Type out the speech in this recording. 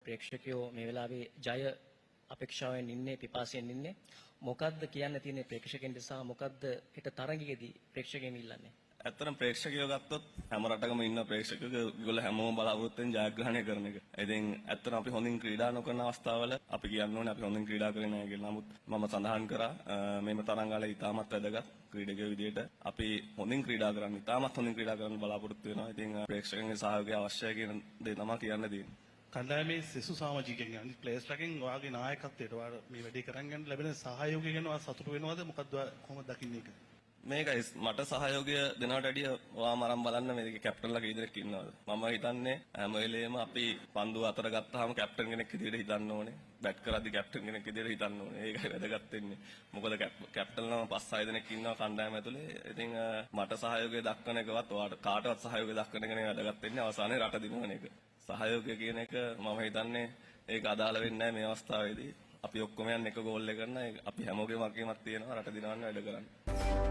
ප්‍රේක්ෂකයෝ මේ වෙලාවේ ජය අපේක්ෂාවෙන් ඉන්නේ පිපාසයෙන් ඉන්නේ. මොකද්ද කියන්න තියෙන්නේ ප්‍රේක්ෂකයන්ට සහ මොකද්ද හෙට තරගයේදී ප්‍රේක්ෂකයන් ඉල්ලන්නේ? ඇත්තටම ප්‍රේක්ෂකයෝ ගත්තොත් හැම රටකම ඉන්න ප්‍රේක්ෂකයෝ ඒගොල්ලෝ හැමෝම බලාපොරොත්තු වෙන ජයග්‍රහණය කරන එක. ඉතින් ඇත්තටම අපි හොඳින් ක්‍රීඩා නොකරන අවස්ථාවල අපි කියන්න ඕනේ අපි හොඳින් ක්‍රීඩා කරේ නැහැ කියලා. නමුත් මම සඳහන් කරා මේම තරංගාල ඉතාමත් වැදගත් ක්‍රීඩකයෝ විදිහට අපි හොඳින් ක්‍රීඩා කරන්න ඉතාමත් හොඳින් ක්‍රීඩා කරන්න බලාපොරොත්තු වෙනවා. ඉතින් ප්‍රේක්ෂකයන්ගේ සහයෝගය අවශ්‍යයි කියන දේ තමයි කියන්න තියෙන්නේ. කණ්ඩායමේ සිසු සමාජිකයන් අනිත් ප්ලේයර්ස්ලාගෙන් ඔයාගේ නායකත්වයට ඔයාලා මේ වැඩේ කරන් යන ලැබෙන සහයෝගය ගැන ඔයා සතුටු වෙනවද මොකද්ද කොහොමද දකින්නේ ඒක? මේකයි මට සහයෝගය දෙනවට වැඩිය ඔයාම අරන් බලන්න මේකේ කැප්ටන්ලා කී දෙනෙක් ඉන්නවද? මම හිතන්නේ හැම වෙලේම අපි පන්දු අතර ගත්තාම කැප්ටන් කෙනෙක් විදිහට හිතන්න ඕනේ. බැට් කරද්දි කැප්ටන් කෙනෙක් විදිහට හිතන්න ඕනේ. ඒකයි වැදගත් වෙන්නේ. මොකද කැප්ටන්ලම 5-6 දෙනෙක් ඉන්නවා කණ්ඩායම ඇතුලේ. ඉතින් මට සහයෝගය දක්වන එකවත් ඔයාට කාටවත් සහයෝගය දක්වන එක නෙවෙයි වැදගත් වෙන්නේ. අවසානයේ රට දිනවන එක. සහයෝගය කියන එක මම හිතන්නේ ඒක අදාළ වෙන්නේ නැහැ මේ අවස්ථාවේදී. අපි ඔක්කොම යන්නේ එක ගෝල් එකකට. අපි හැමෝගේම අගයමක් තියෙනවා රට දිනවන්න වැඩ කරන්න.